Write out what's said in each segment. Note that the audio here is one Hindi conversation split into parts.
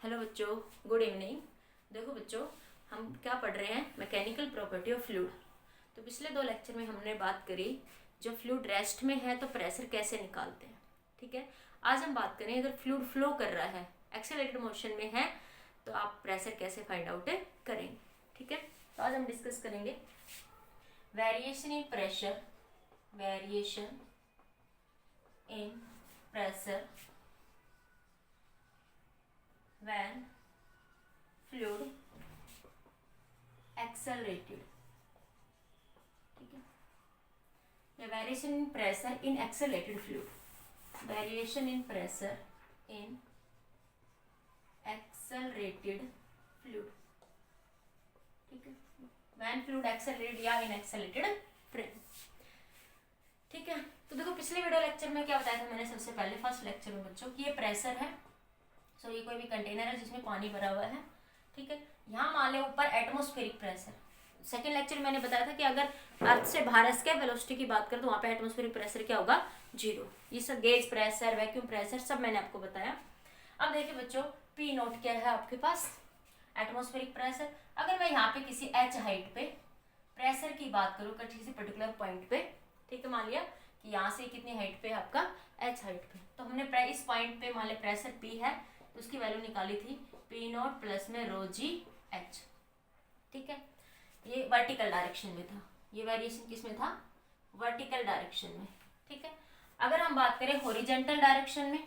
हेलो बच्चों, गुड इवनिंग। देखो बच्चों, हम क्या पढ़ रहे हैं, मैकेनिकल प्रॉपर्टी ऑफ फ्लूइड। तो पिछले 2 लेक्चर में हमने बात करी जब फ्लूइड रेस्ट में है तो प्रेशर कैसे निकालते हैं। ठीक है, आज हम बात करें अगर फ्लूइड फ्लो कर रहा है, एक्सेलरेटेड मोशन में है, तो आप प्रेशर कैसे फाइंड आउट करेंगे। ठीक है, तो आज हम डिस्कस करेंगे variation in pressure, variation in pressure when fluid accelerated। ठीक है, या variation in pressure in accelerated fluid, variation in pressure in accelerated fluid. ठीक है, when fluid accelerated या इन एक्सेलरेटेड फ्रेम। ठीक है, तो देखो पिछले वीडियो लेक्चर में क्या बताया था मैंने, सबसे पहले फर्स्ट लेक्चर में बच्चों कि ये प्रेशर है। सो ये कोई भी कंटेनर है जिसमें पानी भरा हुआ है। ठीक है, यहाँ मान ले ऊपर एटमॉस्फेरिक प्रेशर। सेकेंड लेक्चर में मैंने बताया था कि अगर अर्थ से बाहर एस्केप वेलोसिटी की बात करें तो वहाँ पे एटमॉस्फेरिक प्रेशर क्या होगा, 0। ये सब गेज प्रेशर, वैक्यूम प्रेशर सब मैंने आपको बताया। अब देखिए बच्चों, पी नोट क्या है आपके पास, एटमॉस्फेरिक प्रेशर। अगर मैं यहाँ पे किसी एच हाइट पे प्रेशर की बात करूँ किसी पर्टिकुलर पॉइंट पे, ठीक है, मान लिया कि यहाँ से कितनी हाइट पे है आपका, एच हाइट पे, तो हमने इस पॉइंट पे मान लिया प्रेशर पी है, उसकी वैल्यू निकाली थी पी नॉट प्लस में रो जी एच। ठीक है, ये वर्टिकल डायरेक्शन में था, ये वेरिएशन किस में था, वर्टिकल डायरेक्शन में। ठीक है, अगर हम बात करें हॉरिजॉन्टल डायरेक्शन में,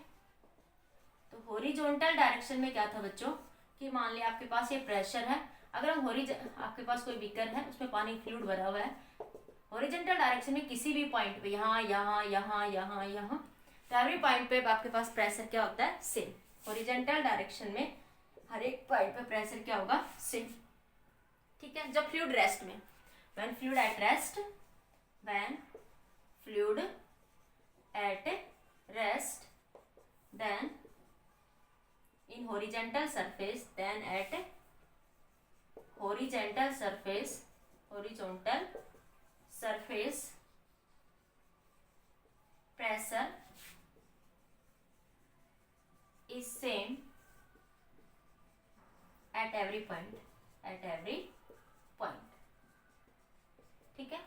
तो हॉरिजॉन्टल डायरेक्शन में क्या था बच्चों कि मान लिया आपके पास ये प्रेशर है, अगर हम आपके पास कोई बीकर है उसमें पानी फ्लूइड भरा हुआ है, हॉरिजॉन्टल डायरेक्शन में किसी भी पॉइंट पे, यहाँ यहाँ यहाँ यहाँ यहाँ, तो एवरी पॉइंट पे आपके पास प्रेशर क्या होता है, सेम। हॉरिजॉन्टल डायरेक्शन में हर एक पॉइंट पे प्रेशर क्या होगा, सेम। ठीक है, जब फ्लूइड रेस्ट में, when fluid at rest, when fluid at rest, then in horizontal surface, then at horizontal surface, horizontal surface pressure is same at every point, at every point। ठीक है,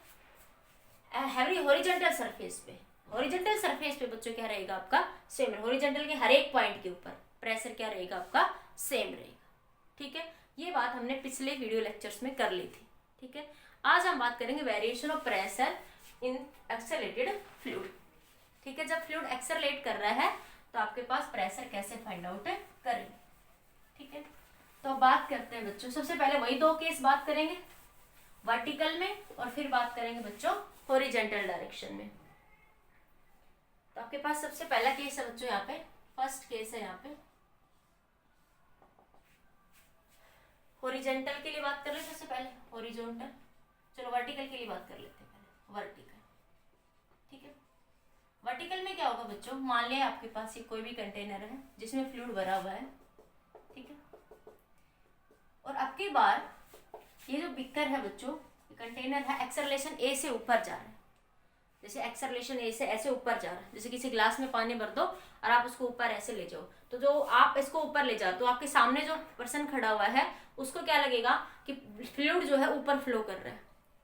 एवरी हॉरिजॉन्टल सरफेस पे, हॉरिजॉन्टल सरफेस पे बच्चों क्या रहेगा आपका, सेम। हॉरिजॉन्टल के हर एक पॉइंट के ऊपर प्रेशर क्या रहेगा आपका, सेम रहेगा। ठीक है, ये बात हमने पिछले वीडियो लेक्चर्स में कर ली थी। ठीक है, आज हम बात करेंगे variation of pressure in accelerated fluid. ठीक है, जब फ्लूइड एक्सेलरेट कर रहा है तो आपके पास प्रेशर कैसे फाइंड आउट करें। ठीक है, तो बात करते हैं बच्चों, सबसे पहले वही 2 केस बात करेंगे, वर्टिकल में, और फिर बात करेंगे बच्चों हॉरिजॉन्टल डायरेक्शन में। तो आपके पास सबसे पहला केस है बच्चों, यहाँ पे फर्स्ट केस है, यहाँ पे हॉरिजॉन्टल के लिए बात कर ले सबसे पहले, हॉरिजॉन्टल। चलो वर्टिकल के लिए बात कर लेते हैं पहले, वर्टिकल। ठीक है, वर्टिकल में क्या होगा बच्चों, मान लिया आपके पास ये कोई भी कंटेनर है जिसमें फ्लूइड भरा हुआ है। ठीक है, और अब की बार ये जो बीकर है बच्चों, ये कंटेनर है, एक्सेलरेशन ए से ऊपर जा रहा है। जैसे एक्सेलरेशन ए से ऐसे ऊपर जा रहा है, जैसे किसी ग्लास में पानी भर दो और आप उसको ऊपर ऐसे ले जाओ, तो जो आप इसको ऊपर ले जाओ तो आपके सामने जो पर्सन खड़ा हुआ है उसको क्या लगेगा कि फ्लूइड जो है ऊपर फ्लो कर रहा है।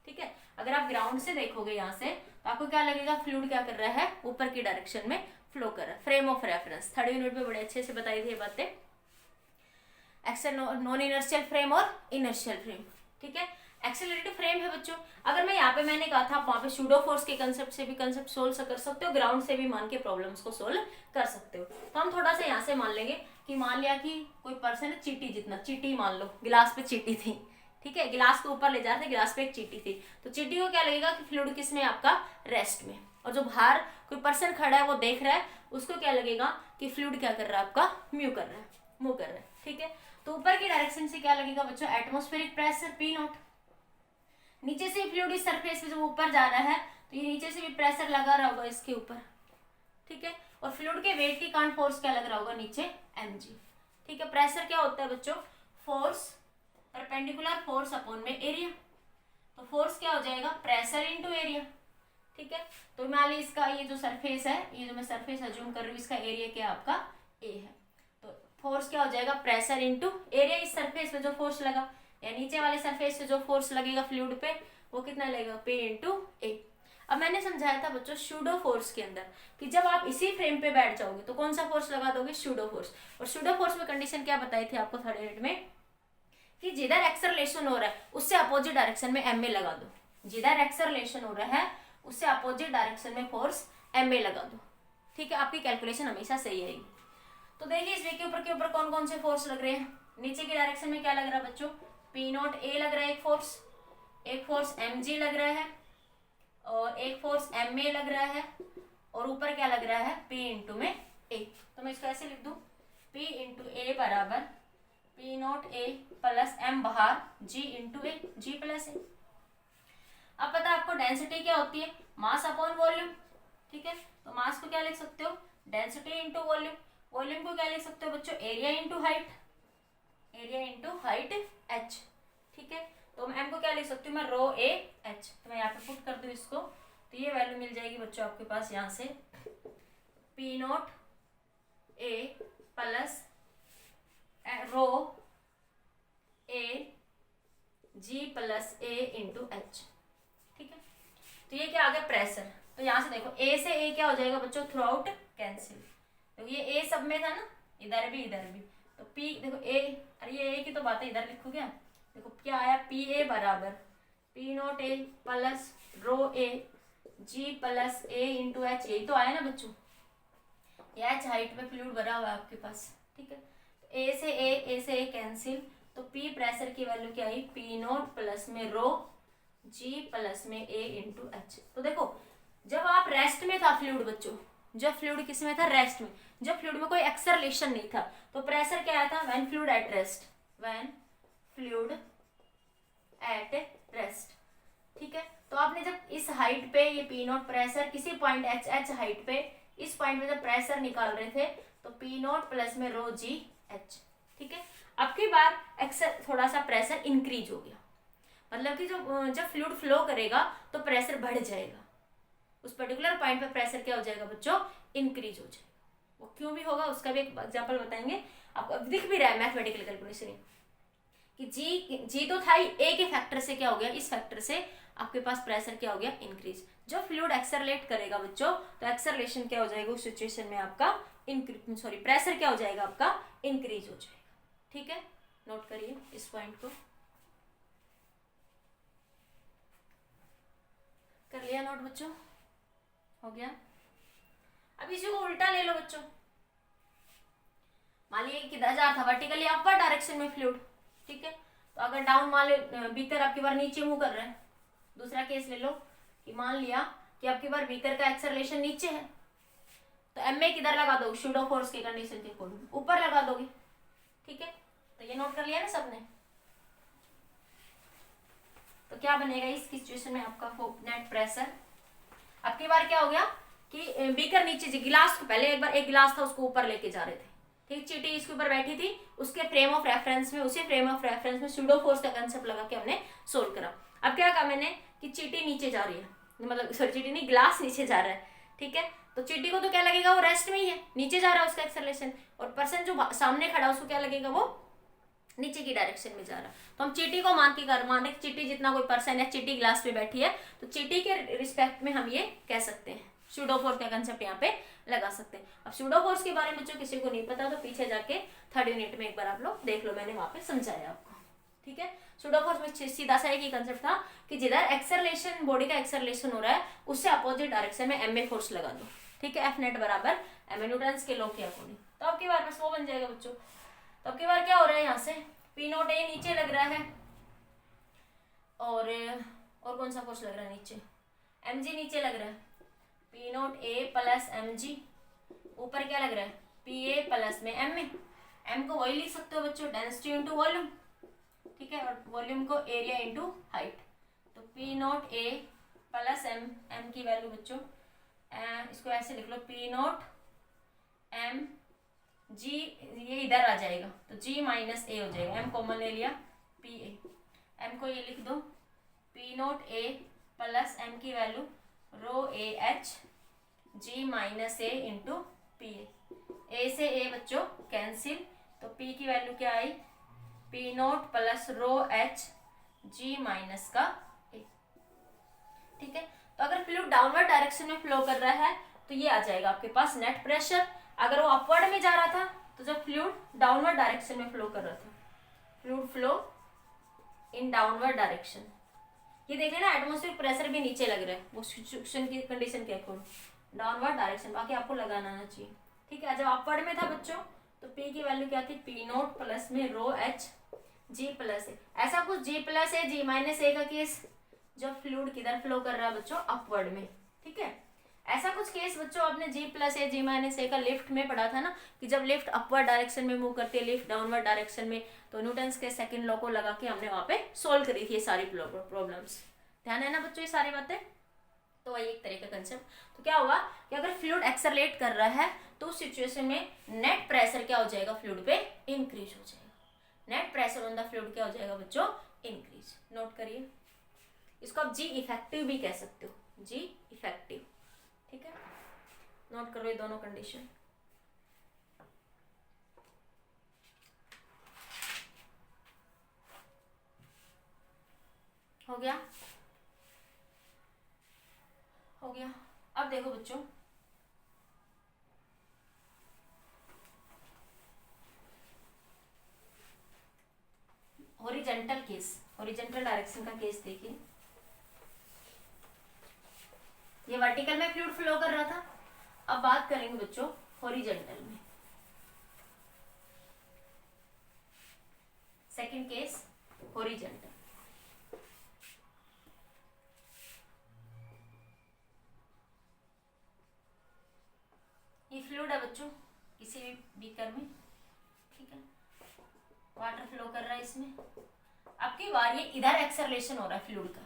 ठीक है, अगर आप ग्राउंड से देखोगे यहाँ से तो आपको क्या लगेगा, फ्लूइड क्या कर रहा है, ऊपर की डायरेक्शन में फ्लो कर रहा है। Frame of reference 3rd unit में बड़े अच्छे से बताई थी ये बातें, नॉन इनर्शियल फ्रेम और इनर्शियल फ्रेम। ठीक है, एक्सेलरेटेड फ्रेम है बच्चों। अगर मैं यहाँ पे मैंने कहा था वहाँ पे सूडो फोर्स के कंसेप्ट से भी कंसेप्ट सोल्व कर सकते हो, ग्राउंड से भी मान के प्रॉब्लम्स को सोल्व कर सकते हो। तो हम थोड़ा सा यहाँ से मान लेंगे कि मान लिया कि कोई पर्सन है, चीटी जितना, चीटी मान लो, गिलास पे चीटी थी। ठीक है, गिलास को ऊपर ले जा रहे थे, गिलास पे एक चीटी थी, तो चीटी को क्या लगेगा कि फ्लूइड किस में आपका, रेस्ट में। और जो बाहर कोई पर्सन खड़ा है वो देख रहा है, उसको क्या लगेगा कि फ्लूइड क्या कर रहा है आपका, मूव कर रहा है, मूव कर रहा है। ठीक है, तो ऊपर की डायरेक्शन से क्या लगेगा बच्चों, एटमॉस्फेरिक प्रेशर पी नॉट। नीचे से फ्लूइड इस सरफेस पे जब ऊपर जा रहा है तो ये नीचे से भी प्रेशर लगा रहा होगा इसके ऊपर। ठीक है, और फ्लूइड के वेट की कारण फोर्स क्या लग रहा होगा नीचे, mg। ठीक है, प्रेशर क्या होता है बच्चों, फोर्स परपेंडिकुलर फोर्स अपॉन में एरिया, तो फोर्स क्या हो जाएगा, प्रेशर इनटू एरिया। ठीक है, तो मान लीजिए इसका ये जो सरफेस है, ये जो मैं सरफेस अज्यूम कर रही हूँ, इसका एरिया क्या आपका, ए है, तो फोर्स क्या हो जाएगा, प्रेशर इंटू एरिया। इस सरफेस पे जो फोर्स लगा या नीचे वाले सरफेस पे जो फोर्स लगेगा फ्लूइड पे वो कितना लगेगा, P इंटू ए। अब मैंने समझाया था बच्चों सूडो फोर्स के अंदर कि जब आप इसी फ्रेम पे बैठ जाओगे तो कौन सा फोर्स लगा दोगे, सूडो फोर्स। और सूडो फोर्स में कंडीशन क्या बताई थी आपको थर्ड यूनिट में, कि जिधर एक्सेलरेशन हो रहा है उससे अपोजिट डायरेक्शन में एम ए लगा दो। जिधर एक्सेलरेशन हो रहा है उससे अपोजिट डायरेक्शन में फोर्स एम ए लगा दो। ठीक है, आपकी कैलकुलेशन हमेशा सही आएगी। तो देखिए इस वे के ऊपर कौन कौन से फोर्स लग रहे हैं। नीचे की डायरेक्शन में क्या लग रहा है बच्चों, P नॉट ए लग रहा है एक फोर्स mg लग रहा है और एक फोर्स ma लग रहा है और ऊपर क्या लग रहा है, P इंटू में a। तो मैं इसको ऐसे लिख दूं, P इंटू ए बराबर P नॉट ए प्लस m बाहर g इंटू ए, g प्लस ए। अब पता आपको डेंसिटी क्या होती है, मास अपॉन वॉल्यूम। ठीक है, तो मास को क्या लिख सकते हो, डेंसिटी इंटू वॉल्यूम। वॉल्यूम को क्या लिख सकते हो बच्चों, एरिया इंटू हाइट h। ठीक है, तो m को क्या लिख सकती हूँ मैं, रो ए एच। तो मैं यहाँ पे पुट कर दूँ इसको, तो ये वैल्यू मिल जाएगी बच्चों आपके पास यहाँ से P naught A plus rho a g plus a into h. ठीक है, तो ये क्या आ गया, प्रेशर। तो यहाँ से देखो ए से ए क्या हो जाएगा बच्चों, थ्रू आउट कैंसिल। तो ये ए सब में था ना, इधर भी तो P देखो ए, अरे ये ए की तो बात है, इधर लिखो क्या, देखो क्या आया, P ए बराबर P naught A plus rho a g plus a into h. यही तो आया ना बच्चों, एच हाइट पे फ्लूइड भरा हुआ है आपके पास। ठीक है, तो ए से ए कैंसिल, तो P प्रेशर की वैल्यू क्या आई, P नॉट प्लस में रो जी प्लस में ए इंटू एच। तो देखो जब आप रेस्ट में था फ्लूइड बच्चों, जब फ्लूइड किस में था, रेस्ट में, जब फ्लूइड में कोई एक्सेलरेशन नहीं था तो प्रेशर क्या आया था, when fluid at rest, when fluid at rest. ठीक है, तो आपने जब इस हाइट पे ये P नॉट प्रेशर किसी पॉइंट एच हाइट पे इस पॉइंट पे जब प्रेशर निकाल रहे थे तो P नॉट प्लस में रो जी एच। ठीक है, अब की बार थोड़ा सा प्रेशर इंक्रीज हो गया, मतलब कि जब फ्लूइड फ्लो करेगा तो प्रेशर बढ़ जाएगा, उस पर्टिकुलर पॉइंट पे प्रेशर क्या हो जाएगा बच्चों, इंक्रीज हो जाएगा। वो क्यों भी होगा उसका भी एक एग्जांपल बताएंगे आपको, दिख भी रहा है मैथमेटिकल कैलकुलेशन कि जी तो था ही, ए के फैक्टर से क्या हो गया, इस फैक्टर से आपके पास प्रेशर क्या हो गया, इंक्रीज। जब फ्लूइड एक्सेलरेट करेगा बच्चों तो एक्सेलरेशन क्या हो जाएगा, उस सिचुएशन में आपका प्रेशर क्या हो जाएगा, आपका इंक्रीज हो जाएगा। ठीक है, नोट करिए इस पॉइंट को, कर लिया नोट बच्चों, हो गया। अब इसी को उल्टा ले लो बच्चों, मान लीजिए कि 10,000 था वर्टिकली अपवर्ड डायरेक्शन में फ्लूइड। ठीक है, तो अगर डाउन मान लो बीकर आपकी बार नीचे मूव कर रहा है, दूसरा केस ले लो कि मान लिया कि आपकी बार बीकर का एक्सेलरेशन नीचे है, तो एम ए किधर लगा दोगे, सूडो फोर्स की कंडीशन के अकॉर्डिंग ऊपर लगा दोगे। ठीक है, तो ये नोट कर लिया ना सबने। तो क्या बनेगा इस सिचुएशन में आपका नेट प्रेशर, आपकी बार क्या हो गया कि बीकर नीचे, गिलास को पहले एक बार एक गिलास था उसको ऊपर लेके जा रहे थे। ठीक, चीटी इसके ऊपर बैठी थी, उसके फ्रेम ऑफ रेफरेंस में, उसी फ्रेम ऑफ रेफरेंस में सूडो फोर्स का कंसेप्ट लगा के हमने सोल्व करा। अब क्या कहा मैंने कि चीटी नीचे जा रही है, मतलब सॉरी चीटी नहीं, गिलास नीचे जा रहा है। ठीक है, तो चीटी को तो क्या लगेगा, वो रेस्ट में ही है, नीचे जा रहा है उसका एक्सेलरेशन, और पर्सन जो सामने खड़ा उसको क्या लगेगा, वो नीचे की डायरेक्शन में जा रहा है। तो हम चीटी को मान रहे चीटी जितना कोई पर्सन है, चीटी ग्लास पे बैठी है, तो चीटी के रिस्पेक्ट में हम ये कह सकते हैं, सूडो फोर्स का कंसेप्ट यहाँ पे लगा सकते हैं। अब सूडो फोर्स के बारे में जो किसी को नहीं पता तो पीछे जाके थर्ड यूनिट में एक बार आप लोग देख लो, मैंने वहां पे समझाया आपको। ठीक है, सूडो फोर्स में सीधा सा एक ही कंसेप्ट था कि जिधर एक्सेलरेशन, बॉडी का एक्सेलरेशन हो रहा है उससे अपोजिट डायरेक्शन में एम ए फोर्स लगा दो। ठीक है, एफ नेट बराबर एम ए न्यूटन के लॉ के अकॉर्डिंग। तो आपकी बार बस वो बन जाएगा बच्चों। तो आपकी बार क्या हो रहा है, यहाँ से P नॉट ए नीचे लग रहा है और कौन सा फोर्स लग रहा है नीचे, mg नीचे लग रहा है, P नॉट ए प्लस mg, ऊपर क्या लग रहा है, Pa प्लस में ma। m को वही लिख सकते हो बच्चों, डेंसिटी इंटू वॉल्यूम। ठीक है, और वॉल्यूम को एरिया इंटू हाइट। तो P नॉट ए प्लस m की वैल्यू बच्चों इसको ऐसे लिख लो, P नॉट m g, ये इधर आ जाएगा तो g माइनस ए हो जाएगा, m कॉमन ले लिया, Pa, m को ये लिख दो P नॉट ए प्लस m की value rho A H G minus A into P A से ए बच्चों कैंसिल, तो P की वैल्यू क्या आई, P naught plus rho H G minus का A। ठीक है, तो अगर फ्लूइड डाउनवर्ड डायरेक्शन में फ्लो कर रहा है तो ये आ जाएगा आपके पास नेट प्रेशर। अगर वो अपवर्ड में जा रहा था तो जब फ्लूइड डाउनवर्ड डायरेक्शन में फ्लो कर रहा था, fluid flow in downward direction, ये देख लेना एटमॉस्फेरिक प्रेशर भी नीचे लग रहा है वो सिचुएशन की कंडीशन के अकॉर्डिंग डाउनवर्ड डायरेक्शन, बाकी आपको लगाना आना चाहिए। ठीक है, जब अपवर्ड में था बच्चों तो P की वैल्यू क्या थी, P नोट प्लस में रो H G प्लस ए। ऐसा कुछ G प्लस ए G माइनस ए का केस जब फ्लूइड किधर फ्लो कर रहा है बच्चों, अपवर्ड में। ठीक है, ऐसा कुछ केस बच्चों आपने G प्लस ए G माइनस ए का लिफ्ट में पढ़ा था ना, कि जब लिफ्ट अपवर्ड डायरेक्शन में मूव करती है, लिफ्ट डाउनवर्ड डायरेक्शन में, तो न्यूटन्स के सेकंड लॉ को लगा के हमने वहां पे सोल्व करी थी ये सारी प्रॉब्लम्स। ध्यान है ना बच्चों ये सारी बातें, तो वही एक तरह का कंसेप्ट। तो क्या होगा कि अगर फ्लूइड एक्सेलरेट कर रहा है तो उस सिचुएशन में नेट प्रेशर क्या हो जाएगा, फ्लूइड पे इंक्रीज हो जाएगा। Net pressure on the fluid क्या हो जाएगा बच्चों, इंक्रीज। नोट करिए, इसको आप जी इफेक्टिव भी कह सकते हो, जी इफेक्टिव। ठीक है, नोट करो ये दोनों कंडीशन। हो गया, हो गया। अब देखो बच्चों, हॉरिजॉन्टल केस, हॉरिजॉन्टल डायरेक्शन का केस देखिए। ये वर्टिकल में फ्लूइड फ्लो कर रहा था, अब बात करेंगे बच्चों हॉरिजॉन्टल में। Second case horizontal. ये फ्लूइड है बच्चों किसी भी बीकर में, ठीक है, वाटर फ्लो कर रहा है इसमें। अब की बार ये इधर एक्सेलरेशन हो रहा है फ्लूइड का।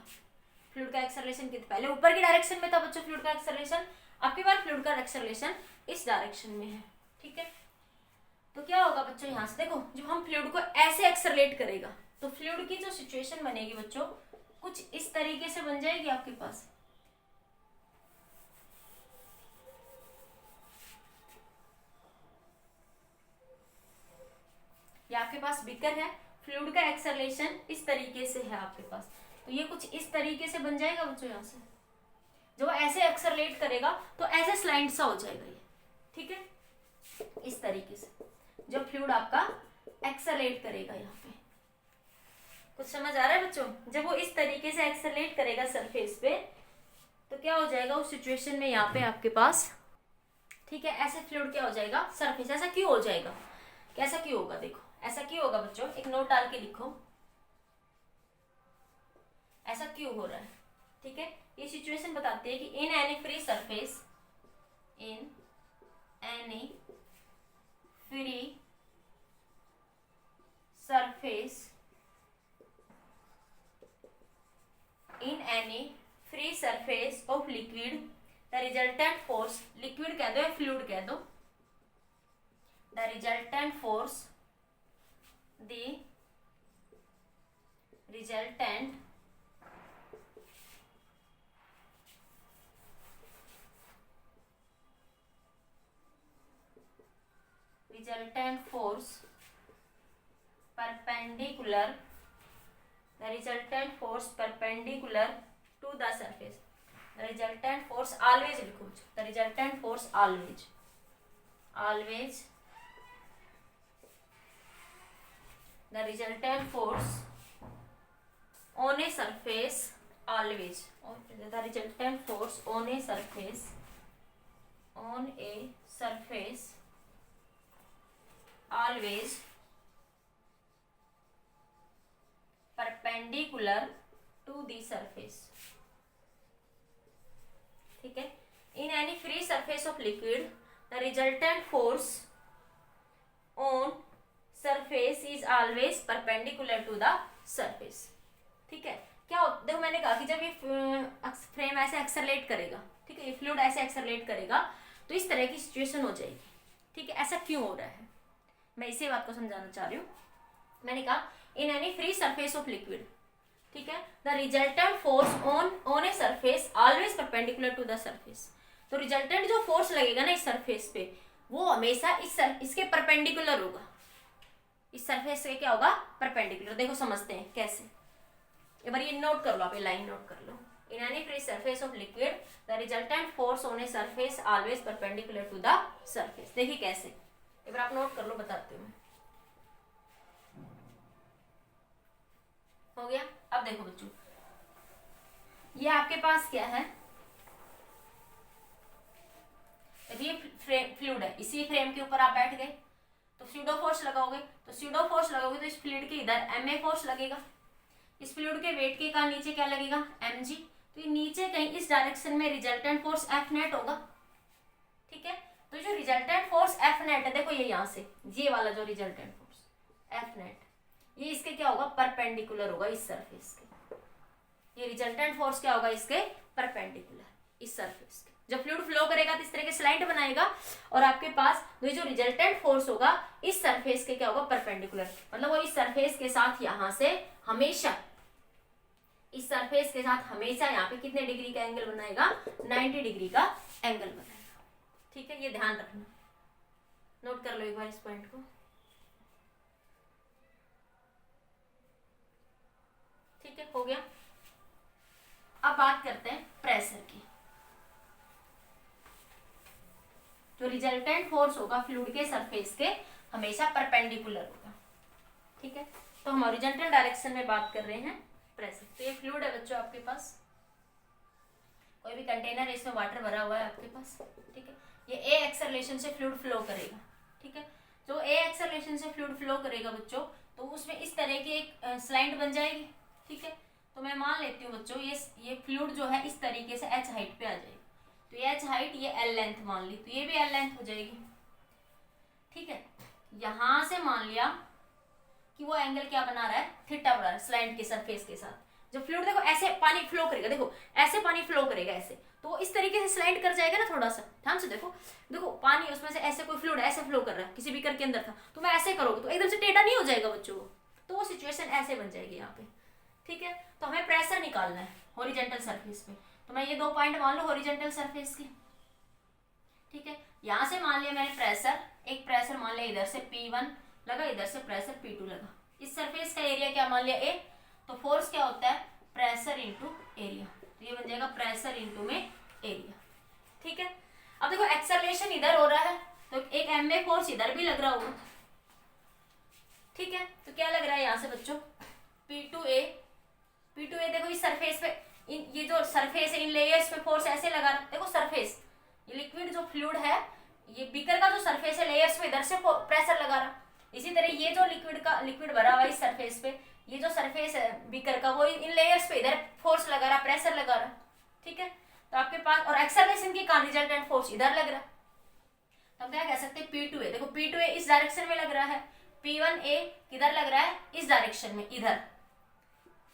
फ्लूइड का एक्सेलरेशन कितना, पहले ऊपर की डायरेक्शन में था बच्चों फ्लूइड का एक्सेलरेशन, अब की बार फ्लूइड का एक्सेलरेशन इस डायरेक्शन में है। ठीक है, तो क्या होगा बच्चों, यहाँ से देखो, जब हम फ्लूइड को ऐसे एक्सेलरेट करेगा तो फ्लूइड की जो सिचुएशन बनेगी बच्चों कुछ इस तरीके से बन जाएगी आपके पास। ये आपके पास बीकर है, फ्लूइड का एक्सेलरेशन इस तरीके से है आपके पास, तो ये कुछ इस तरीके से बन जाएगा बच्चों। यहाँ से जब ऐसे एक्सेलरेट करेगा तो ऐसे स्लाइड सा हो जाएगा ये। ठीक है, इस तरीके से जब फ्लूइड आपका एक्सेलरेट करेगा, यहाँ पे कुछ समझ आ रहा है बच्चों, जब वो इस तरीके से एक्सेलरेट करेगा सरफेस पे तो क्या हो जाएगा उस सिचुएशन में यहाँ पे आपके पास, ठीक है, ऐसे फ्लूइड क्या हो जाएगा सरफेस। ऐसा क्यों हो जाएगा, कैसा क्यों होगा, देखो ऐसा क्यों होगा बच्चों, एक नोट डाल के लिखो ऐसा क्यों हो रहा है। ठीक है, ये सिचुएशन बताती है कि इन any free surface, in any free surface, in any free surface of liquid the resultant force, liquid कह दो या फ्लूइड कह दो, the resultant force, the resultant force perpendicular, the resultant force perpendicular to the surface, the resultant force always लिखो, the resultant force always the resultant force on a surface always, the resultant force on a surface always perpendicular to the surface। ठीक है, in any free surface of liquid the resultant force on surface is always perpendicular to the surface। ठीक है, क्या देखो मैंने कहा कि जब ये फ्रेम ऐसे एक्सेलरेट करेगा, ठीक है, ये फ्लूइड ऐसे एक्सेलरेट करेगा तो इस तरह की सिचुएशन हो जाएगी। ठीक है, ऐसा क्यों हो रहा है, मैं इसी बात को समझाना चाह रही हूँ। मैंने कहा in any free surface of liquid, ठीक है, the resultant force on a surface always perpendicular to the surface. तो रिजल्टेंट जो फोर्स लगेगा ना इस सरफेस पे वो हमेशा इसके परपेंडिकुलर होगा। इस सरफेस के क्या होगा, परपेंडिकुलर। देखो समझते हैं कैसे, एक बार ये नोट कर लो, आप ये लाइन नोट कर लो। In any free surface of liquid the resultant force on a surface always perpendicular to the surface. देखिए कैसे, एक बार आप नोट कर लो, बताती हूँ। हो गया। अब देखो बच्चों, ये आपके पास क्या है, ये फ्लूइड है, इसी फ्रेम के ऊपर आप बैठ गए तो स्यूडो फोर्स लगाओगे, तो स्यूडो फोर्स लगाओगे तो इस फ्लूइड के इधर ma फोर्स लगेगा, इस फ्लूइड के वेट के का नीचे क्या लगेगा, mg। तो ये नीचे कहीं इस डायरेक्शन में रिजल्टेंट फोर्स F नेट होगा। ठीक है, तो जो रिजल्टेंट फोर्स F नेट है, देखो ये यहाँ से ये वाला जो रिजल्टेंट फोर्स F नेट, ये इसके क्या होगा, परपेंडिकुलर होगा इस सरफेस के। ये रिजल्टेंट फोर्स क्या होगा, इसके परपेंडिकुलर इस सरफेस के। जब फ्लूइड फ्लो करेगा तो इस तरह के स्लाइड बनाएगा और आपके पास जो रिजल्टेंट फोर्स होगा इस सरफेस के क्या होगा, परपेंडिकुलर। मतलब वो इस सरफेस के साथ यहाँ से हमेशा, इस सरफेस के साथ हमेशा यहाँ पे कितने डिग्री का एंगल बनाएगा, 90 डिग्री का एंगल बनाएगा। ठीक है, ये ध्यान रखना, नोट कर लो एक बार इस पॉइंट को। ठीक है, हो गया। अब बात करते हैं प्रेशर की। जो रिजल्टेंट फोर्स होगा फ्लूइड के सरफेस के हमेशा परपेंडिकुलर होगा। ठीक है, तो हम हॉरिजॉन्टल डायरेक्शन में बात कर रहे हैं प्रेशर। तो ये फ्लूइड है बच्चों आपके पास, कोई भी कंटेनर है, इसमें वाटर भरा हुआ है आपके पास। ठीक है, ये ए एक्सेलरेशन से फ्लूइड फ्लो करेगा। ठीक है, जो ए एक्सेलरेशन से फ्लूइड फ्लो करेगा बच्चों, तो उसमें इस तरह की एक स्लाइड बन जाएगी। ठीक है, तो मैं मान लेती हूँ बच्चों ये फ्लूइड जो है इस तरीके से h हाइट पे आ जाएगी। तो ये h हाइट, ये l लेंथ मान ली, तो ये भी l लेंथ हो जाएगी। ठीक है, यहां से मान लिया कि वो एंगल क्या बना रहा है, थीटा बना रहा है स्लाइड के सरफेस के साथ। जब फ्लूइड देखो ऐसे पानी फ्लो करेगा, देखो ऐसे पानी फ्लो करेगा ऐसे, तो वो इस तरीके से स्लाइड कर जाएगा ना। थोड़ा सा ध्यान से देखो, देखो पानी उसमें से ऐसे कोई फ्लूइड ऐसे फ्लो कर रहा है किसी बीकर के अंदर था, तो मैं ऐसे करोगे तो एकदम से टेढ़ा नहीं हो जाएगा बच्चों, तो वो सिचुएशन ऐसे बन जाएगी यहाँ पे। ठीक है, तो हमें प्रेशर निकालना है हॉरिजॉन्टल सरफेस पे। तो मैं ये 2 पॉइंट मान लो हॉरिजॉन्टल सरफेस के। ठीक है, यहां से मान लिया मैंने प्रेशर, एक प्रेशर मान लिया इधर से P1 लगा, इधर से प्रेशर P2 लगा। इस सरफेस का एरिया क्या मान लिया A, तो फोर्स क्या होता है, प्रेशर इंटू एरिया। तो ये बन जाएगा प्रेशर इंटू में एरिया। ठीक है, अब देखो एक्सेलरेशन इधर हो रहा है तो एक ma फोर्स इधर भी लग रहा होगा। ठीक है, तो क्या लग रहा है यहाँ से बच्चों, P2A देखो इस सरफेस पे, ये जो सरफेस है इन लेयर्स पे फोर्स ऐसे लगा रहा है। देखो सरफेस, ये लिक्विड जो फ्लूइड है, ये बीकर का जो सरफेस है लेयर्स पे इधर से प्रेशर लगा रहा। इसी तरह ये जो लिक्विड भरा हुआ है इस सरफेस पे, ये जो सरफेस है बीकर का, वो इन लेयर्स पे इधर फोर्स लगा रहा, प्रेशर लगा रहा। ठीक है, तो आपके पास और एक्सेलरेशन की रिजल्टेंट फोर्स इधर लग रहा। तो हम क्या कह सकते हैं, P2A, देखो P2A इस डायरेक्शन में लग रहा है, P1A किधर लग रहा है, इस डायरेक्शन में इधर।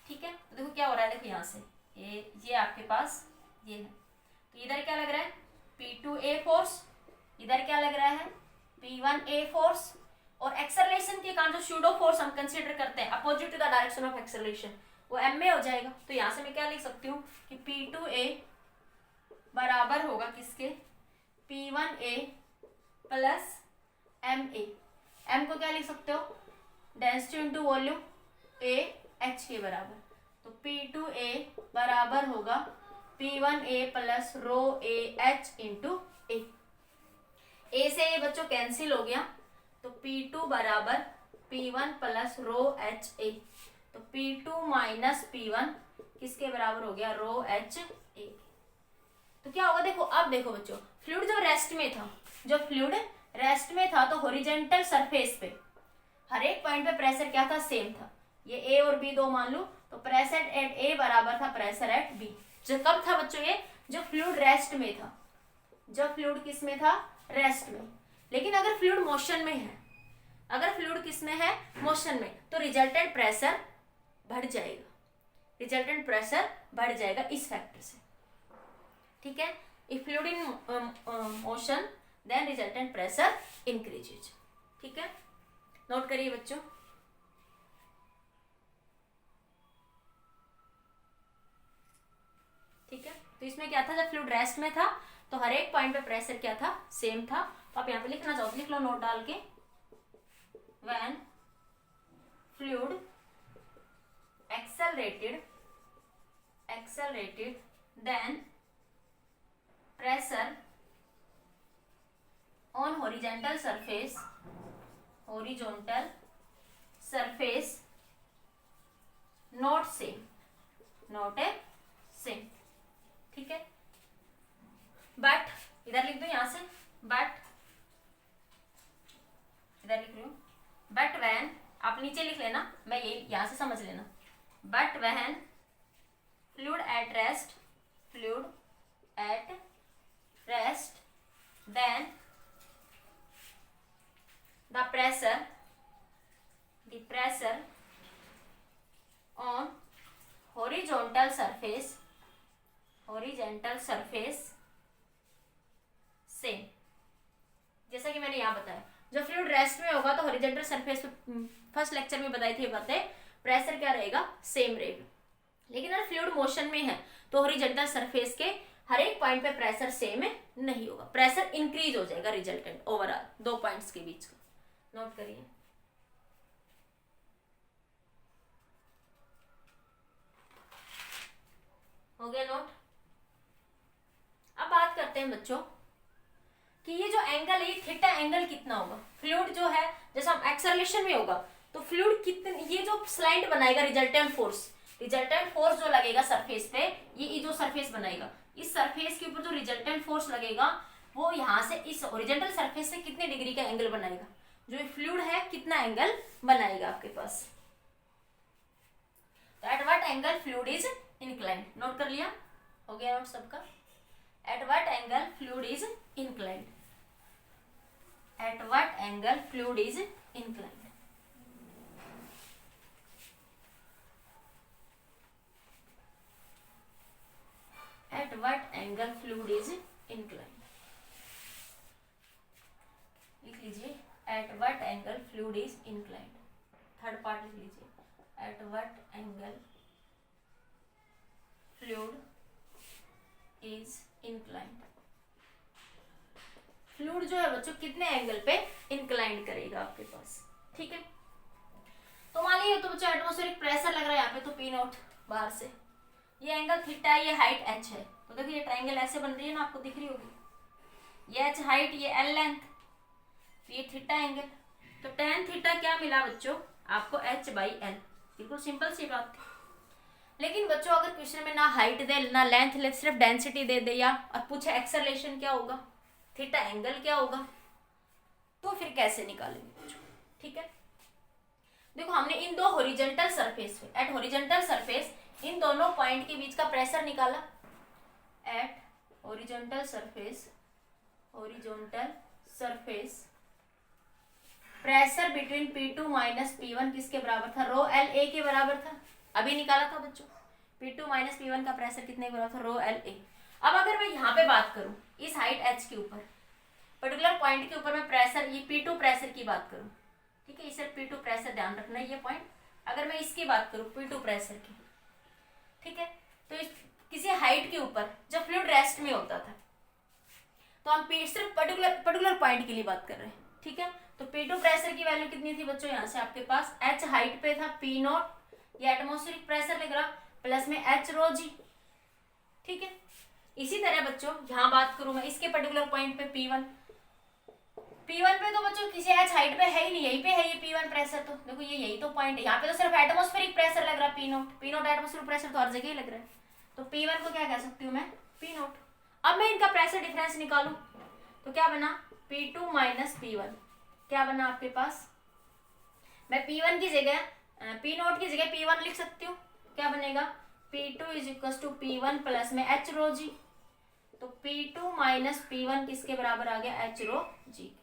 ठीक है, तो देखो क्या हो रहा है, देखो यहाँ से ये आपके पास ये है, तो इधर क्या लग रहा है, P2A फोर्स, इधर क्या लग रहा है, P1A फोर्स। और एक्सेलरेशन के कारण जो स्यूडो फोर्स हम कंसीडर करते हैं opposite to the direction of acceleration, वो ma हो जाएगा। तो यहाँ से मैं क्या लिख सकती हूँ कि P2A बराबर होगा किसके, P1A प्लस ma। m को क्या लिख सकते हो, density into volume, A h के बराबर। तो P2A बराबर होगा P1A plus row A h into A। A से ये बच्चों कैंसिल हो गया, तो P2 बराबर P1 plus rho H A। तो P2 माइनस P1 किसके बराबर हो गया, रो H A। तो क्या होगा, देखो अब देखो बच्चों, फ्लूइड जो रेस्ट में था, तो हॉरिजॉन्टल सरफेस पे हर एक पॉइंट पे प्रेशर क्या था, सेम था। ये A और B 2 मान लो, तो प्रेशर एट A बराबर था प्रेशर एट B। जो कब था बच्चों, ये जो फ्लूइड रेस्ट में था, जब फ्लूइड किस में था, रेस्ट में। लेकिन अगर फ्लूइड मोशन में है, अगर फ्लूइड किस में है, मोशन में, तो रिजल्टेंट प्रेशर बढ़ जाएगा, इस फैक्टर से। ठीक है, if fluid in motion then resultant pressure increases. ठीक है, नोट करिए बच्चों। ठीक है, तो इसमें क्या था, जब फ्लूइड रेस्ट में था तो हर एक पॉइंट पे प्रेशर क्या था, सेम था। तो आप यहाँ पे लिखना चाहो तो लिख लो नोट डाल के, when fluid accelerated then pressure on horizontal surface not same, ठीक है। बट इधर लिख दो, यहां से बट इधर लिख रही हूं, बट वैन आप नीचे लिख लेना, मैं ये यहां से समझ लेना। But when fluid at rest then the pressure on horizontal surface same. जैसा कि मैंने यहाँ बताया, जब फ्लूइड रेस्ट में होगा तो हॉरिजॉन्टल सरफेस पे फर्स्ट लेक्चर में बताई थी बातें, प्रेशर क्या रहेगा, सेम रहेगा। लेकिन अगर फ्लूइड मोशन में है तो हॉरिजॉन्टल सरफेस के हर एक पॉइंट पे प्रेशर सेम नहीं होगा, प्रेशर इंक्रीज हो जाएगा रिजल्टेंट ओवरऑल दो पॉइंट्स के बीच का। नोट करिए। हो गया नोट। अब बात करते हैं बच्चों कि ये जो एंगल है, थीटा एंगल कितना होगा। फ्लूइड जो है, जैसे हम एक्सेलरेशन में होगा तो फ्लूइड कितने, ये जो स्लाइड बनाएगा रिजल्टेंट फोर्स जो लगेगा सरफेस पे, ये जो सरफेस बनाएगा, इस सरफेस के ऊपर जो रिजल्टेंट फोर्स लगेगा वो यहाँ से इस हॉरिजॉन्टल सरफेस से कितने डिग्री का एंगल बनाएगा, जो फ्लूइड है कितना एंगल बनाएगा आपके पास। तो at what angle fluid is inclined. Note कर लिया, हो गया नोट सबका। At what angle fluid is inclined, at what angle fluid is inclined. At what angle fluid is inclined? लिख लीजिए, at what angle fluid is inclined। Third part लिख लीजिए, at what angle fluid is inclined। Fluid जो है बच्चों कितने एंगल पे इंक्लाइंड करेगा आपके पास, ठीक है। तो मान लीजिए तो बच्चों एटमॉस्फेरिक प्रेशर लग रहा है यहाँ पे, तो पी नॉट बाहर से, ये एंगल थीटा है, ये हाइट एच है, तो देखिए ये ट्रायंगल ऐसे बन रही है ना, आपको दिख रही होगी, ये एच हाइट, ये एल लेंथ, तो ये थीटा एंगल। तो टेन थीटा क्या मिला बच्चों आपको, एच बाई एल। बिल्कुल सिंपल सी बात थी। लेकिन बच्चों अगर क्वेश्चन में ना हाइट दे ना लेंथ ले, सिर्फ डेंसिटी दे दे या और पूछे एक्सेलरेशन क्या होगा, थीटा एंगल क्या होगा, तो फिर कैसे निकालेंगे बच्चों, ठीक है। देखो हमने इन दो हॉरिजॉन्टल सरफेस पे, एट हॉरिजॉन्टल सरफेस इन दोनों पॉइंट के बीच का प्रेशर निकाला। At horizontal surface pressure between P2 minus P1 किसके बराबर था, रो एल ए के बराबर था, अभी निकाला था बच्चों। P2 माइनस P1 का प्रेशर कितने के बराबर था, रो एल ए। अब अगर मैं यहाँ पे बात करूं इस हाइट h के ऊपर, पर्टिकुलर पॉइंट के ऊपर मैं प्रेशर, ये P2 प्रेशर की बात करूं, ठीक है, इसे P2 प्रेशर ध्यान रखना है ये पॉइंट। अगर मैं इसकी बात करूं P2 प्रेशर की, ठीक है, तो किसी हाइट के ऊपर जब फ्लूइड रेस्ट में होता था, तो हम सिर्फ पर्टिकुलर पॉइंट के लिए बात कर रहे हैं, ठीक है। तो P2 प्रेशर की वैल्यू कितनी थी बच्चों, यहाँ से आपके पास H हाइट पे था, P नॉट, ये एटमॉस्फेरिक प्रेशर लग रहा, प्लस में H रो जी, ठीक है। इसी तरह बच्चों यहाँ बात करूं मैं इसके पर्टिकुलर पॉइंट पे P1 पे, तो बच्चों किसी H हाइट पे है ही नहीं, यहीं पे है ये P1 प्रेशर, तो देखो ये यही तो पॉइंट है, यहाँ पे तो सिर्फ एटमॉस्फेरिक प्रेशर लग रहा है P नॉट एटमॉस्फेरिक प्रेशर तो हर जगह ही लग रहा है, तो P1 को क्या कह सकती हूँ मैं, P नॉट। अब मैं इनका प्रेशर डिफरेंस निकालूं तो क्या बना, P2 माइनस P1 क्या बना आपके पास, मैं P1 की जगह P नॉट की जगह P1 लिख सकती हूँ, क्या बनेगा P2 is equal to P1 plus में H रो जी, तो P2 माइनस P1 किसके बराबर आ गया, H रो जी।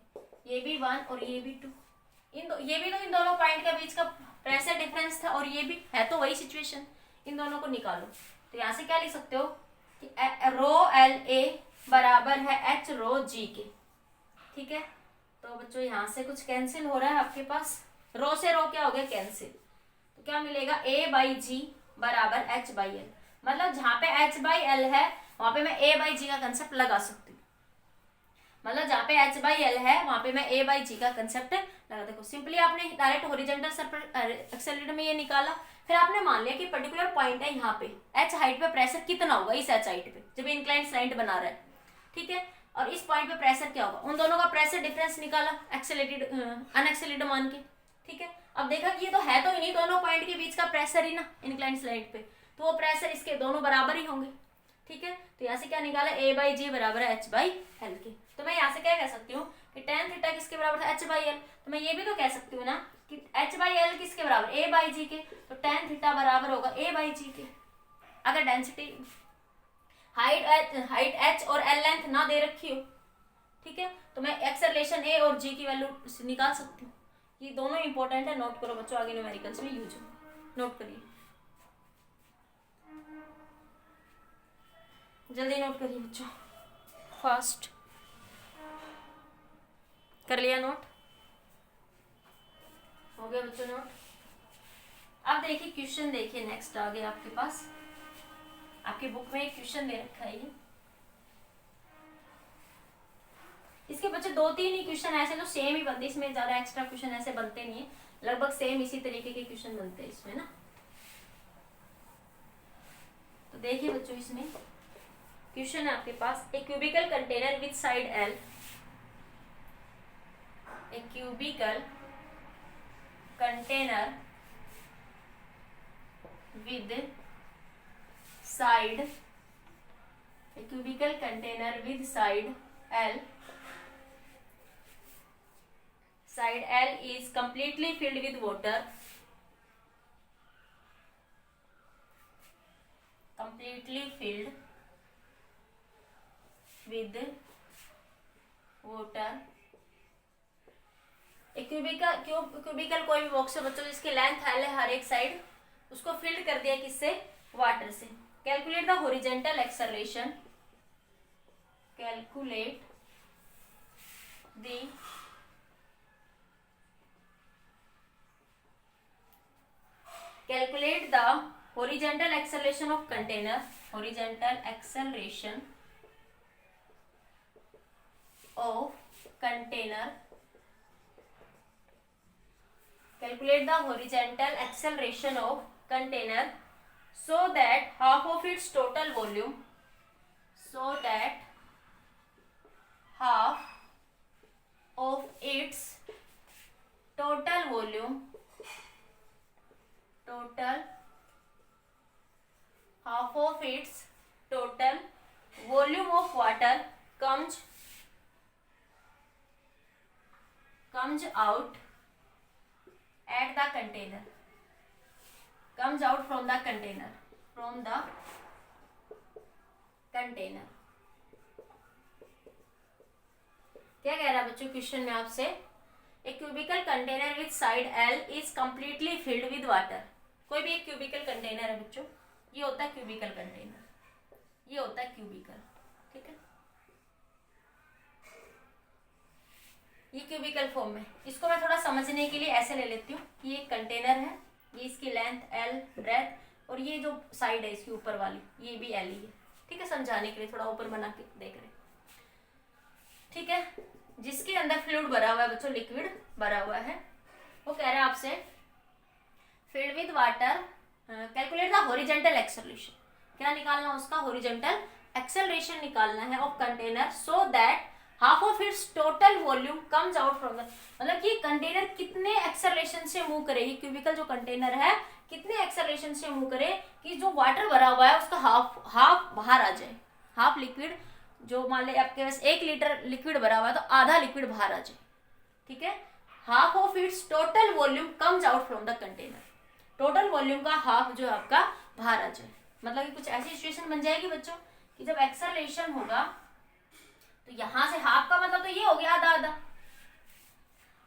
ये भी 1 और ये भी 2, ये भी तो इन दोनों पॉइंट के बीच का प्रेशर डिफरेंस था, और ये भी है तो वही सिचुएशन, इन दोनों को निकालो। तो यहाँ से क्या लिख सकते हो कि रो एल ए बराबर है H रो जी के, ठीक है। तो बच्चों यहाँ से कुछ कैंसिल हो रहा है आपके पास, रो से रो क्या हो गया कैंसिल, तो क्या मिलेगा A बाई जी बराबर H बाई एल, मतलब जहाँ पे H बाई एल है वहां पे मैं A बाई जी का कंसेप्ट लगा सकती हूँ, मतलब जहाँ पे H बाई एल है वहां पे मैं A बाई जी का कंसेप्ट लगा। देखो सिंपली आपने डायरेक्ट हॉरिजॉन्टल सरफेस एक्सेलरेटर में ये निकाला, फिर आपने मान लिया कि पर्टिकुलर पॉइंट है यहाँ पे, एच हाइट पे प्रेशर कितना होगा इस एच हाइट पे जब इंक्लाइन स्लाइड बना रहा है, ठीक है, और इस पॉइंट पे प्रेशर क्या होगा, उन दोनों का प्रेशर डिफरेंस निकाला एक्सेलरेटेड अनएक्सेलरेटेड मान के, ठीक है। अब देखा कि ये तो है तो इन्हीं दोनों पॉइंट के बीच का प्रेशर ही ना इंक्लाइन स्लाइड पे, तो वो प्रेशर इसके दोनों बराबर ही होंगे, ठीक है। तो यहाँ से क्या निकाला, ए बाई जी बराबर है एच बाई एल के। तो मैं यहाँ से क्या कह सकती हूँ कि टेन थीटा किसके बराबर था, एच बाई एल। तो मैं ये भी तो कह सकती हूँ ना कि एच बाई एल किसके बराबर, ए बाई जी के। तो टेन थीटा बराबर होगा ए बाई जी के। अगर डेंसिटी हाइट एच और एल लेंथ ना दे रखी हो, ठीक है, तो मैं एक्सेलरेशन ए और जी की वैल्यू निकाल सकती हूँ। ये दोनों इंपॉर्टेंट है, नोट करो बच्चों, आगे न्यूमेरिकल्स में यूज होगा, नोट करिए, जल्दी नोट करिए बच्चों, फास्ट कर लिया नोट, हो गया बच्चों नोट। अब देखिए क्वेश्चन, देखिए नेक्स्ट आ गया आपके पास, आपकी बुक में एक क्वेश्चन दे रखा है ये, इसके बच्चे दो तीन ही क्वेश्चन ऐसे जो सेम ही बनते, इसमें ज्यादा एक्स्ट्रा क्वेश्चन ऐसे बनते नहीं है, लगभग सेम इसी तरीके के क्वेश्चन बनते हैं इसमें ना। तो देखिए बच्चों इसमें क्वेश्चन है आपके पास, a cubical container with side L, a cubical container with side, a cubical container with side L, side L is completely filled with water, completely filled with water। एक क्यूबिकल कोई भी बॉक्स है बच्चों जिसकी लेंथ L है हर एक साइड, उसको फिल्ड कर दिया किससे, वाटर से। Calculate the horizontal acceleration, calculate the calculate the horizontal acceleration of container, horizontal acceleration of container, calculate the horizontal acceleration of container so that half of its total volume, so that half of its total volume, total half of its total volume of water comes out at the container, comes out from the container, from the container। क्या कह रहा है बच्चों क्वेश्चन में आपसे, A cubical container with side L is completely filled with water। कोई भी एक क्यूबिकल कंटेनर है बच्चों, ये होता है क्यूबिकल कंटेनर, ये होता है क्यूबिकल, ठीक है, ये क्यूबिकल फॉर्म में। इसको मैं थोड़ा समझने के लिए ऐसे ले लेती हूँ कि ये एक कंटेनर है, ये इसकी लेंथ L ब्रेथ, और ये जो साइड है इसकी ऊपर वाली ये भी L ही है, ठीक है, समझाने के लिए थोड़ा ऊपर बना के देख रहे, ठीक है। जिसके अंदर फ्लूइड भरा हुआ है बच्चों, लिक्विड भरा हुआ है, वो कह रहा है आपसे filled with water, calculate the horizontal acceleration, क्या निकालना है उसका, हॉरिजॉन्टल एक्सेलरेशन निकालना है of container so that half of its total volume comes out from the, मतलब कि कंटेनर कितने एक्सेलरेशन से मूव करे, ये क्यूबिकल जो कंटेनर है कितने एक्सेलरेशन से मूव करे कि जो वाटर भरा हुआ है उसका हाफ बाहर आ जाए, हाफ लिक्विड, जो मान ले आपके पास 1 लीटर लिक्विड भरा हुआ है तो आधा लिक्विड बाहर आ जाए, ठीक है, half of its total volume comes out from the container, total volume का हाफ जो है आपका बाहर आ जाए। मतलब कि कुछ ऐसी सिचुएशन बन जाएगी बच्चों कि जब एक्सेलरेशन होगा तो यहां से हाफ का मतलब तो ये हो गया आधा आधा,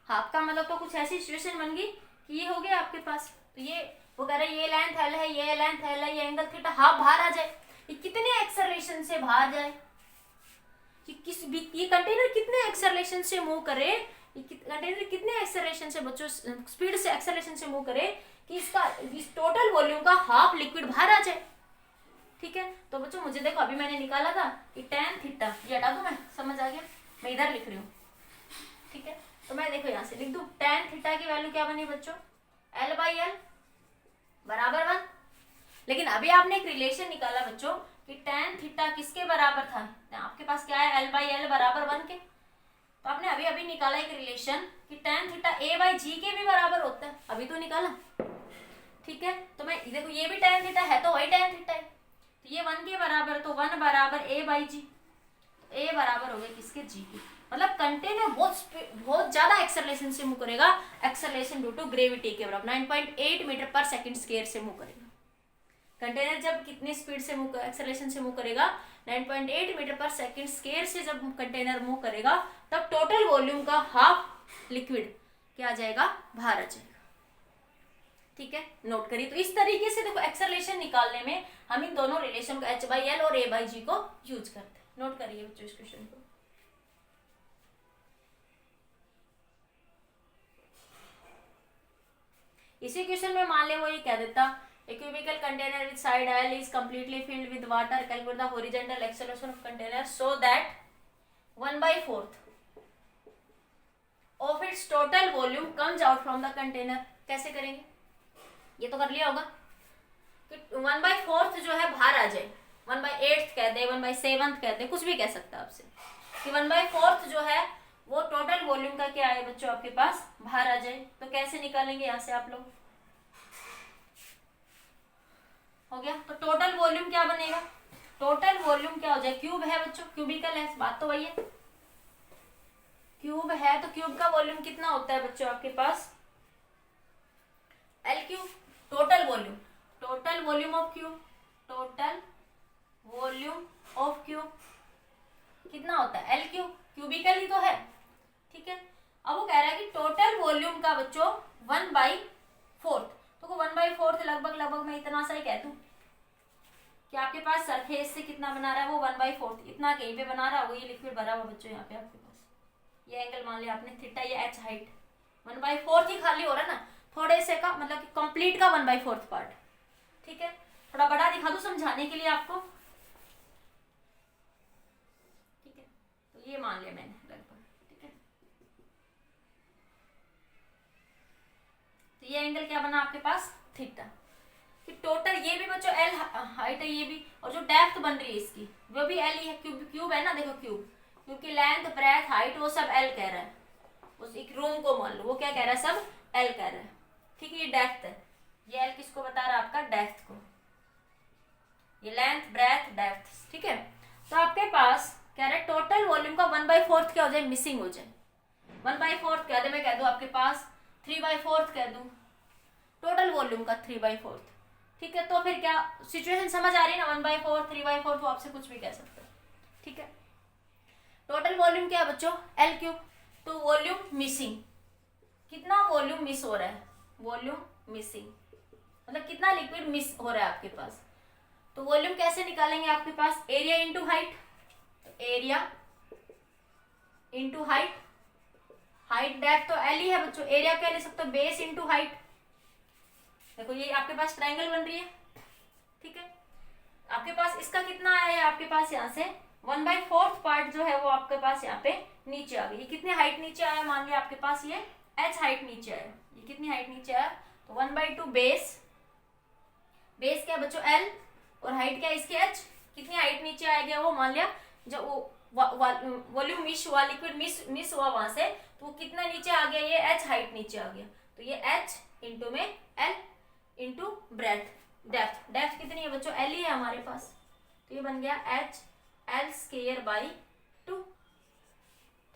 हाफ का मतलब तो कुछ ऐसी सिचुएशन बन गई कि ये हो गया आपके पास, तो ये वो कह रहे हैं ये लेंथ एल है, ये लेंथ एल है, ये एंगल थीटा, हाफ बाहर आ जाए, ये कितने एक्सेलरेशन से बाहर जाए, ये कंटेनर कितने एक्सेलरेशन से मूव करे, ये कंटेनर कितने एक्सेलरेशन से बच्चों स्पीड से एक्सेलरेशन से मूव करे कि इसका इस टोटल वॉल्यूम का हाफ लिक्विड बाहर आ जाए, ठीक है। तो बच्चों मुझे देखो अभी मैंने निकाला था कि tan थीटा, ये हटा दूं मैं, समझ आ गया, मैं इधर लिख रही हूँ, ठीक है, तो मैं देखो यहाँ से लिख दूं tan थीटा की वैल्यू क्या बनी बच्चों, L/L बराबर 1। लेकिन अभी आपने एक रिलेशन निकाला बच्चों कि tan थीटा किसके बराबर था, आपके पास क्या है L/L बराबर 1 के। तो आपने अभी अभी निकाला एक रिलेशन कि tan थीटा A/G के भी बराबर होता है, अभी तो निकाला, ठीक है। तो मैं देखो ये भी tan थीटा है तो वही tan थीटा है, तो ये 1 के बराबर, तो 1 बराबर A/G, A बराबर हो गया किसके, G के। मतलब कंटेनर बहुत ज्यादा एक्सेलरेशन से मूव करेगा, एक्सेलरेशन ड्यू टू ग्रेविटी के बराबर 9.8 मीटर पर सेकंड स्क्वायर से मूव करेगा। कंटेनर जब कितनी स्पीड से मूव, एक्सेलरेशन से मूव करेगा, 9.8 मीटर पर सेकंड स्क्वायर से जब कंटेनर मूव करेगा, तब टोटल वॉल्यूम का हाफ लिक्विड क्या आ जाएगा, बाहर आ जाएगा, ठीक है। नोट करिए। तो इस तरीके से देखो एक्सेलरेशन निकालने में हम इन दोनों रिलेशन को H/L और A/G को यूज करते हैं। नोट करिए बच्चों इस क्वेश्चन को। इसी क्वेश्चन में मान ले वो ये कह देता a cubical container with side L is completely filled with water, calculate the horizontal acceleration of container so that 1/4 of its total volume comes out from the container। कैसे करेंगे, ये तो कर लिया होगा कि 1/4 जो है बाहर आ जाए, 1/8 कह दे, 1/7 कह दे, कुछ भी कह सकता है आपसे, कि 1/4 जो है वो टोटल वॉल्यूम का क्या है बच्चों आपके पास, बाहर आ जाए। तो कैसे निकालेंगे यहाँ से आप लोग, हो गया। तो टोटल वॉल्यूम क्या बनेगा, टोटल वॉल्यूम क्या हो जाए, क्यूब है बच्चों, क्यूबिकल है, बात तो वही है, क्यूब है तो क्यूब का वॉल्यूम कितना होता है बच्चों आपके पास, L cube. Total volume, total volume of cube, total volume of cube कितना होता है, L क्यूब, क्यूबिकल ही तो है, ठीक है। अब वो कह रहा है कि टोटल वॉल्यूम का बच्चों 1/4, तो 1/4 लगभग मैं इतना सा ही कह दूं कि आपके पास सरफेस से कितना बना रहा है वो 1/4 इतना कहीं पे बना रहा है, वो ये लिक्विड भरा हुआ बच्चों यहाँ पे आपके पास, ये एंगल मान लिया आपने थीटा, ये H हाइट 1/4 ही खाली हो रहा है ना, थोड़े से का मतलब कि कंप्लीट का 1/4 पार्ट, ठीक है। थोड़ा बड़ा दिखा दूं समझाने के लिए आपको, ठीक है। तो ये मान लिया मैंने लगभग, ठीक है। तो ये एंगल क्या बना आपके पास, थीटा, कि टोटल ये भी बच्चों L हाइट है ये भी, और जो डेप्थ बन रही है इसकी वो भी L ही है, क्यूब है ना, देखो क्यूब, क्योंकि लेंथ ब्रेथ हाइट वो सब L कह रहा है, उस एक रूम को मान लो वो क्या कह रहा है, सब L कह रहा है, ठीक है। ये डेप्थ है, ये L किसको बता रहा है, आपका डेप्थ को, ये लेंथ ब्रेथ डेप्थ, ठीक है। तो आपके पास कह रहा है टोटल वॉल्यूम का 1/4 क्या हो जाए, मिसिंग हो जाए, 1/4 कह दे, मैं कह दूं आपके पास 3/4 कह दूं, टोटल वॉल्यूम का 3/4, ठीक है। तो फिर क्या सिचुएशन समझ आ रही है ना, 1/4 3/4 तो आपसे कुछ भी कह सकते हैं, ठीक है। टोटल वॉल्यूम क्या है बच्चों, L क्यूब। तो वॉल्यूम मिसिंग, कितना वॉल्यूम मिस हो रहा है, वॉल्यूम मिसिंग मतलब कितना लिक्विड मिस हो रहा है आपके पास। तो वॉल्यूम कैसे निकालेंगे आपके पास, एरिया इंटू हाइट, तो area into height, height depth तो L ही है बच्चों, एरिया क्या ले सकते हो, बेस इंटू हाइट। देखो ये आपके पास ट्रायंगल बन रही है, ठीक है। आपके पास इसका कितना आया है, आपके पास यहाँ से 1/4 पार्ट जो है वो आपके पास यहाँ पे नीचे आ गई। ये कितनी हाइट नीचे आया, मान लिया आपके पास ये H हाइट नीचे आया, ये कितनी हाइट नीचे आया, तो 1/2 बेस, बेस क्या बच्चों L, और हाइट क्या इसकी H, कितनी हाइट नीचे आ गया वो, मान लिया जब वो वॉल्यूम मिस हुआ, लिक्विड मिस हुआ वहां से, तो वो कितना नीचे आ गया, ये H हाइट नीचे आ गया, तो ये H इंटू में L into breadth depth, depth कितनी है बच्चों, L ही है हमारे पास, तो ये बन गया HL²/2,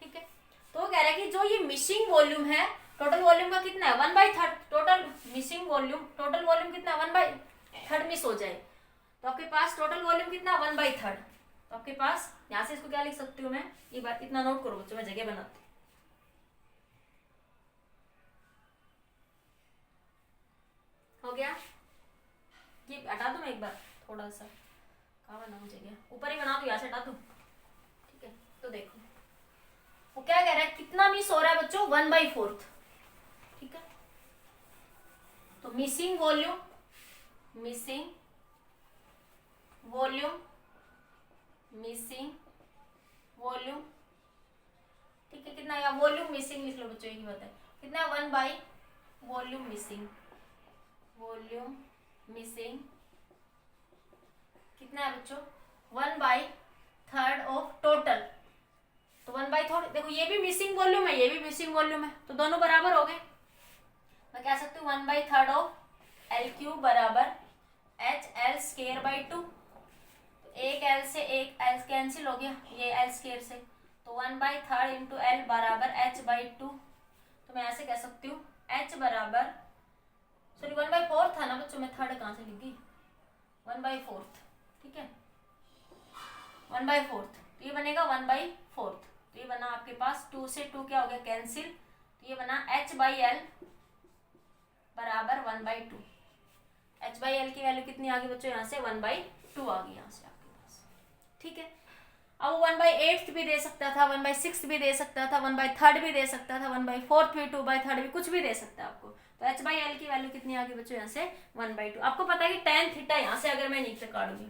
ठीक है। तो वो कह रहा है कि जो ये मिसिंग वॉल्यूम है, टोटल वॉल्यूम का कितना है 1/3, total missing volume, total volume कितना 1/3 मिस हो जाए, तो आपके पास टोटल वॉल्यूम कितना 1/3, तो आपके पास यहाँ से इसको क्या लिख सकती हूँ मैं, ये बात इतना नोट करो बच्चों, मैं जगह बनाती हूँ, हो गया। ये हटा दूं मैं एक बार, थोड़ा सा कहाँ बनाऊं जगह, ऊपर ही बना दूं, यहाँ से हटा दूं, ठीक है। तो देखो वो क्या कह रहा है, कितना मिस हो रहा है बच्चों 1/4, ठीक है। तो missing volume, missing volume, missing volume, ठीक है, कितना आएगा, वॉल्यूम मिसिंग लिख लो बच्चों, एक ही बताए कितना, 1 by volume missing, volume missing कितना है बच्चों, 1/3 ऑफ टोटल। तो 1/3, देखो ये भी मिसिंग वॉल्यूम है, ये भी मिसिंग वॉल्यूम है, तो दोनों बराबर हो गए। मैं कह सकती हूँ 1/3 ऑफ L³ बराबर HL²/2। तो एक L से एक L कैंसिल हो गया, ये L² से, तो 1/3 इंटू L बराबर H/2। तो मैं ऐसे कह सकती हूँ H बराबर, सॉरी 1/4 था ना बच्चों, मैं थर्ड कहाँ से लिख गई, 1/4, ठीक है 1/4, तो ये बनेगा 1/4। तो ये बना आपके पास 2 से 2 क्या हो गया कैंसिल, तो ये बना H/L बराबर 1/2। H/L की वैल्यू कितनी आ गई बच्चों, यहाँ से 1/2 आ गई यहाँ से आपके पास, ठीक है। अब 1/8 भी दे सकता था, 1/6 भी दे सकता था, 1/3 भी दे सकता था, 1/4 भी, 2/3 भी, कुछ भी दे सकता है आपको। तो H/L की वैल्यू कितनी आ गई बच्चों, यहाँ से 1/2। आपको पता है कि tan थीटा यहाँ से अगर मैं नीचे काटूंगी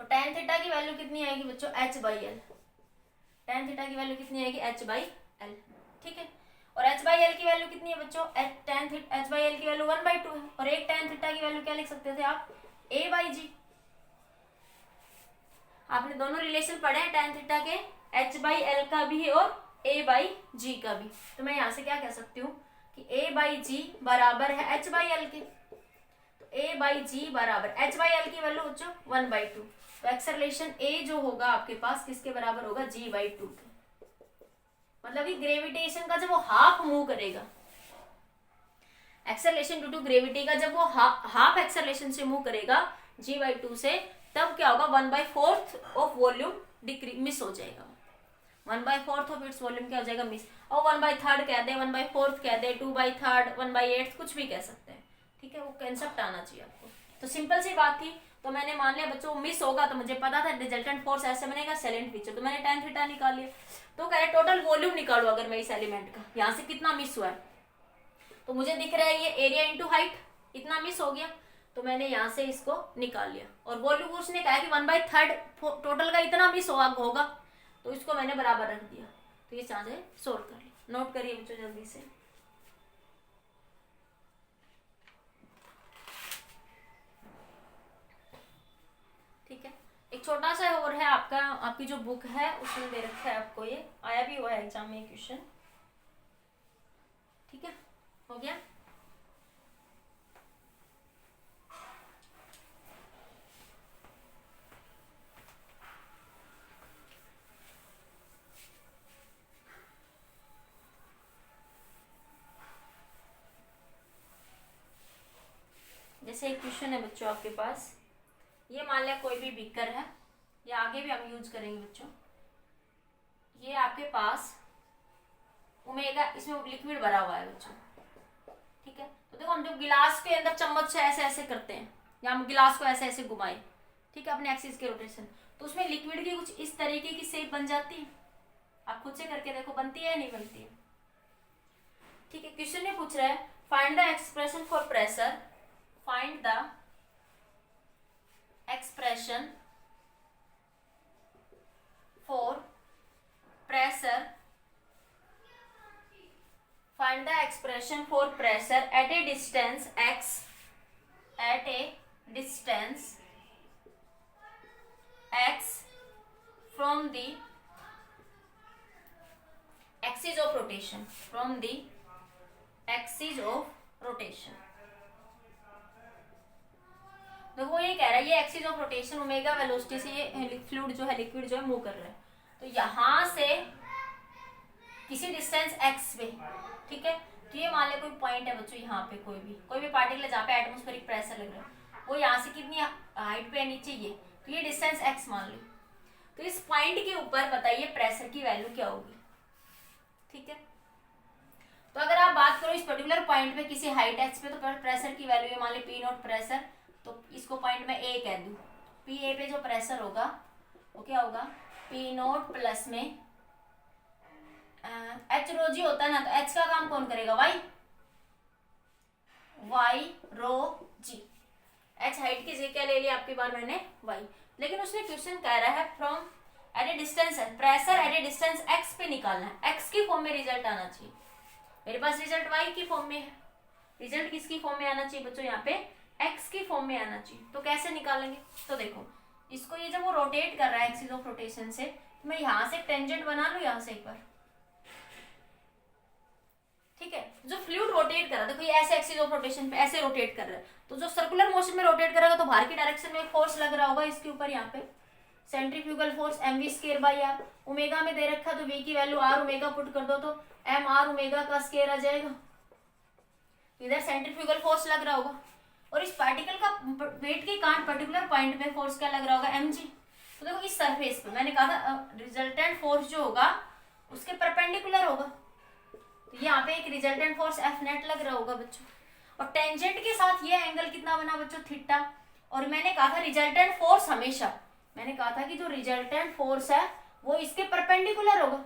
तो tan थीटा की वैल्यू कितनी आएगी बच्चों, H/L। tan थीटा की वैल्यू कितनी आएगी, H/L, ठीक है। और H/L की वैल्यू कितनी है बच्चों, H/L की वैल्यू 1/2 है, और एक tan थीटा की वैल्यू क्या लिख सकते थे आप, A/G। आपने दोनों रिलेशन पढ़े हैं tan थीटा के, H/L का भी और A/G का भी। तो मैं यहाँ से क्या कह सकती हूँ कि A/G बराबर है H/L के, तो A/G बराबर H/L की वैल्यू बच्चों 1/2। तो एक्सेलरेशन A जो होगा आपके पास किसके बराबर होगा, G/2 के। मतलब कि ग्रेविटेशन का जब वो हाफ मूव करेगा, एक्सेलरेशन ड्यू टू ग्रेविटी का जब वो हाफ एक्सेलरेशन से मूव करेगा G/2 से, तब क्या होगा, 1/4 ऑफ वॉल्यूम मिस हो जाएगा, 1/4 ऑफ इट्स वॉल्यूम क्या हो जाएगा, मिस। और 1/3 कह दे, 1/4 कह दे, 2/3, 1/8 कुछ भी कह सकते हैं, ठीक है। वो कंसेप्ट आना चाहिए आपको। तो सिंपल सी बात थी, तो मैंने मान लिया बच्चों मिस होगा, तो मुझे पता था रिजल्टेंट फोर्स ऐसे बनेगा सैलेंट फीचर, तो मैंने tan थीटा निकाल लिया। तो कह रहे टोटल वॉल्यूम निकालो अगर मैं इस एलिमेंट का, यहाँ से कितना मिस हुआ है, तो मुझे दिख रहा है ये एरिया इंटू हाइट, इतना मिस हो गया, तो मैंने यहाँ से इसको निकाल लिया। और वॉल्यूम उसने कहा कि 1/3 टोटल का इतना मिस होगा, तो इसको मैंने बराबर रख दिया। तो ये चांस है सोल्व कर लिया, नोट करिए बच्चों जल्दी से। ठीक है, एक छोटा सा और है आपका, आपकी जो बुक है उसमें दे रखा है आपको, ये आया भी हुआ है एग्जाम में क्वेश्चन, ठीक है, हो गया। जैसे एक क्वेश्चन है बच्चों आपके पास, ये मान लिया कोई भी बीकर है, ये आगे भी हम यूज करेंगे बच्चों। ये आपके पास ओमेगा, इसमें लिक्विड भरा हुआ है बच्चों, ठीक है। तो देखो हम जब गिलास के अंदर चम्मच से ऐसे ऐसे करते हैं, या हम गिलास को ऐसे ऐसे घुमाए, ठीक है, अपने एक्सिस के रोटेशन, तो उसमें लिक्विड की कुछ इस तरीके की शेप बन जाती है। आप खुद से करके देखो बनती है या नहीं बनती है, ठीक है। क्वेश्चन में पूछ रहा है find the expression for pressure, find the expression for pressure, find the expression for pressure at a distance x, at a distance x from the axis of rotation, from the axis of rotation। देखो वो ये कह रहा है ये axis of rotation omega velocity से ये फ्लूइड जो है, लिक्विड जो है मूव कर रहा है, तो यहाँ से किसी डिस्टेंस x पे, ठीक है। तो ये मान ले कोई पॉइंट है बच्चों, यहाँ पे कोई भी पार्टिकल है जहाँ पे एटमॉस्फेरिक प्रेशर लग रहा है, वो यहाँ से कितनी हाइट पे है नीचे ये, तो ये डिस्टेंस x मान लो। तो इस पॉइंट के ऊपर बताइए प्रेशर की वैल्यू क्या होगी, ठीक है। तो अगर आप बात करो इस पर्टिकुलर पॉइंट पे किसी हाइट x पे, तो प्रेशर की वैल्यू है मान ली P0 प्रेशर, तो इसको पॉइंट में A कह दूं, PA पे जो प्रेशर होगा वो क्या होगा, P0 प्लस में H रो जी होता है ना, तो H का काम कौन करेगा, Y रो जी। H हाइट की जगह क्या ले लिया आपकी बार मैंने Y, लेकिन उसने क्वेश्चन कह रहा है फ्रॉम एट ए डिस्टेंस है, pressure at A distance x पे निकालना है, x की फॉर्म में रिजल्ट आना चाहिए। मेरे पास रिजल्ट y की फॉर्म में है, रिजल्ट किसकी फॉर्म में आना चाहिए बच्चों, यहाँ पे x की फॉर्म में आना चाहिए। तो कैसे निकालेंगे, तो देखो इसको ये जब वो रोटेट कर रहा है एक्सिस ऑफ रोटेशन से, तो मैं यहाँ से टेंजेंट बना लूँ यहाँ से एक बार, ठीक है। जो फ्लूइड रोटेट कर रहा है, देखो ये ऐसे एक्सिस ऑफ रोटेशन पे ऐसे रोटेट कर रहा है, तो जो सर्कुलर मोशन में रोटेट करेगा तो बाहर की डायरेक्शन में एक फोर्स लग रहा होगा इसके ऊपर, यहाँ पे सेंट्रीफ्यूगल फोर्स mv²/r, ओमेगा में दे रखा तो v की वैल्यू r ओमेगा पुट कर दो तो mr ओमेगा का स्क्वायर आ जाएगा। इधर सेंट्रीफ्यूगल फोर्स लग रहा होगा और इस पार्टिकल का वेट के कारण पर्टिकुलर पॉइंट में फोर्स क्या लग रहा होगा, mg। तो देखो इस सरफेस पे मैंने कहा था रिजल्टेंट फोर्स जो होगा उसके परपेंडिकुलर होगा, तो यहाँ पे एक रिजल्टेंट फोर्स F नेट लग रहा होगा बच्चों, और टेंजेंट के साथ ये एंगल कितना बना बच्चों, थीटा। और मैंने कहा था रिजल्टेंट फोर्स हमेशा, मैंने कहा था कि जो रिजल्टेंट फोर्स है वो इसके परपेंडिकुलर होगा,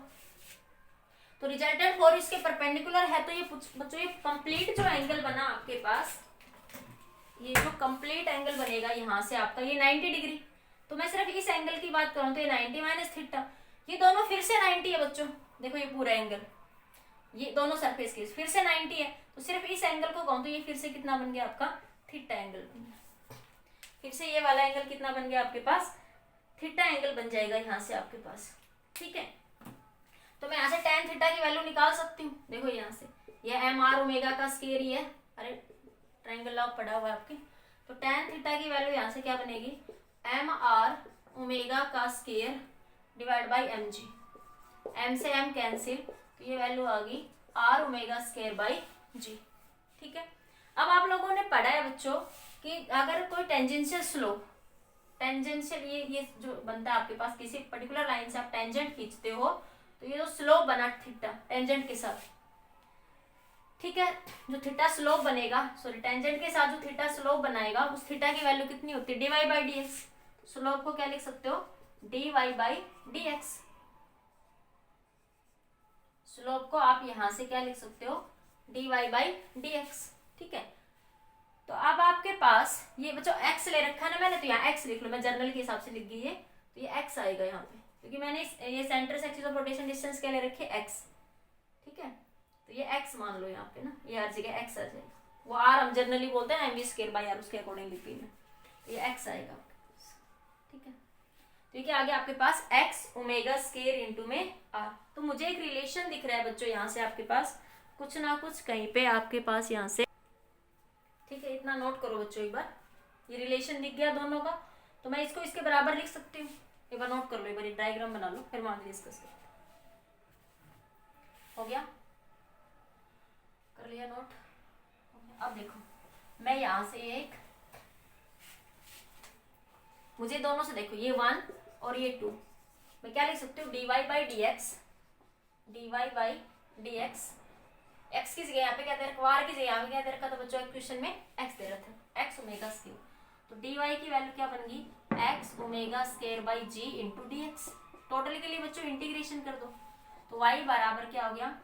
तो रिजल्टेंट फोर्स इसके परपेंडिकुलर है, तो ये बच्चों ये कंप्लीट जो एंगल बना आपके पास, ये जो कंप्लीट एंगल बनेगा यहाँ से आपका ये 90 डिग्री। तो मैं सिर्फ इस एंगल की बात करूँ तो ये 90 माइनस थीटा, ये दोनों फिर से 90 है बच्चों, देखो ये पूरा एंगल, ये दोनों सरफेस के फिर से 90 है, तो सिर्फ इस एंगल को कहूँ तो ये फिर से कितना बन गया आपका, थीटा एंगल बन गया। फिर से ये वाला एंगल कितना बन गया आपके पास, थीटा एंगल बन जाएगा यहाँ से आपके पास, ठीक है। तो मैं यहाँ से tan थीटा की वैल्यू निकाल सकती हूँ, देखो यहाँ से ये mr ओमेगा का स्क्वायर ही है, अरे ट्रायंगल लॉ पढ़ा हुआ है आपके, तो tan थीटा की वैल्यू यहाँ से क्या बनेगी, mr ओमेगा का square divide by mg, m से m कैंसिल, तो ये वैल्यू आ गई r omega square by g, ठीक है। अब आप लोगों ने पढ़ा है बच्चों कि अगर कोई टेंजेंशियल स्लोप, टेंजेंशियल ये जो बनता है आपके पास, किसी पर्टिकुलर लाइन से आप टेंजेंट खींचते हो, तो ये जो स्लोप बना थीटा टेंजेंट के साथ, ठीक है, जो थीटा स्लोप बनेगा, सॉरी टेंजेंट के साथ जो थीटा स्लोप बनाएगा उस थीटा की वैल्यू कितनी होती है, dy by D x. Slope को क्या लिख सकते हो, dy by D x. Slope को आप यहां से क्या लिख सकते हो, dy बाई डी एक्स, ठीक है। तो अब आपके पास ये बच्चों x ले रखा है ना मैंने, तो यहाँ x लिख लो, मैं जर्नल के हिसाब से लिख गई है, तो ये x आएगा यहाँ पे, क्योंकि मैंने ये सेंटर से एक्सिस ऑफ रोटेशन डिस्टेंस क्या ले रखे, x, ठीक है। तो ये x मान लो यहाँ पे ना, ये हर जगह x आ जाएगा, वो r हम जनरली बोलते हैं mv²/r, उसके अकॉर्डिंग लिखी मैं, तो ये x आएगा आपके पास, ठीक है। तो ये क्या आ गया आपके पास, x ओमेगा स्क्वायर इंटू में r। तो मुझे एक रिलेशन दिख रहा है बच्चों यहाँ से आपके पास कुछ ना कुछ कहीं पे आपके पास यहाँ से, ठीक है। इतना नोट करो बच्चों एक बार, ये रिलेशन दिख गया दोनों का, तो मैं इसको इसके बराबर लिख सकती हूँ, एक बार नोट कर लो, एक बार डायग्राम बना लो, फिर हम आगे डिस्कस करते हैं। हो गया, कर लिया नोट। अब देखो मैं यहाँ से एक, मुझे दोनों से देखो ये 1 और ये 2, मैं क्या लिख सकती हूँ, dy by D x, dy by D x, x की जगह यहाँ पे क्या दे रखा, y की जगह यहाँ पे क्या दे रखा था बच्चों, क्वेश्चन में x दे रखा था, x ओमेगा स्क्वायर, तो dy की वैल्यू क्या बन गई, x omega square by g into D x. Total के लिए बच्चों इंटीग्रेशन कर दो, तो y बराबर क्या हो गया,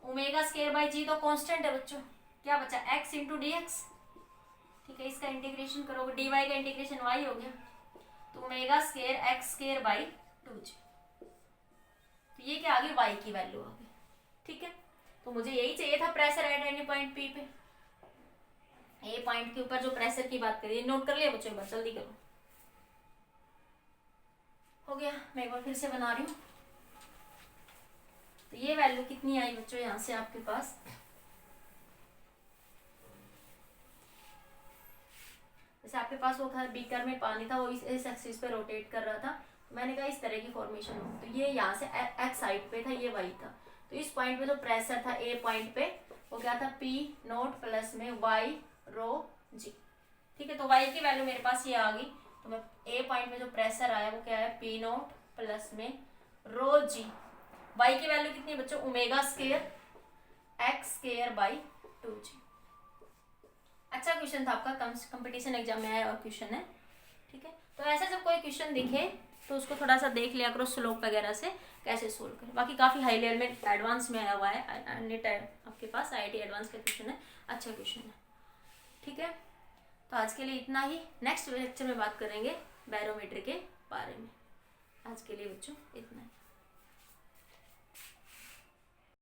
ओमेगा स्क्वायर बाई g तो कांस्टेंट है बच्चों, क्या बचा x इंटू डी एक्स, ठीक है। इसका इंटीग्रेशन करोगे, dy का इंटीग्रेशन y हो गया, तो omega square x square by 2g, तो ये क्या आ गई, y की वैल्यू आ गई, ठीक है। तो मुझे यही चाहिए था pressure at any point P पे, ए पॉइंट के ऊपर जो प्रेशर की बात करिए, नोट कर लिया बच्चों, एक बार जल्दी करो। हो गया, मैं एक बार फिर से बना रही हूँ, तो ये वैल्यू कितनी आई बच्चों यहाँ से आपके पास, जैसे आपके पास वो था बीकर में पानी था, वो इस एक्सिस पे रोटेट कर रहा था, तो मैंने कहा इस तरह की फॉर्मेशन हो, तो ये यहाँ से एक्स साइड पे था, ये वाई था, तो इस पॉइंट पे जो प्रेशर था ए पॉइंट पे वो क्या था, P नोट प्लस में वाई रो जी, ठीक है। तो वाई की वैल्यू मेरे पास ये आ गई, तो मैं ए पॉइंट में जो प्रेशर आया वो क्या है, P नोट प्लस में रो जी, वाई की वैल्यू कितनी है बच्चों, omega square x square by 2g। अच्छा क्वेश्चन था आपका, कंपटीशन एग्जाम में आया और क्वेश्चन है, ठीक है। तो ऐसा जब कोई क्वेश्चन दिखे तो उसको थोड़ा सा देख लिया करो, स्लोप वगैरह से कैसे सोल्व करें। बाकी काफ़ी हाई लेवल में एडवांस में आया हुआ है, नेट आपके पास IIT एडवांस का क्वेश्चन है, अच्छा क्वेश्चन है, ठीक है। तो आज के लिए इतना ही, नेक्स्ट लेक्चर में बात करेंगे बैरोमीटर के बारे में। आज के लिए बच्चों इतना है।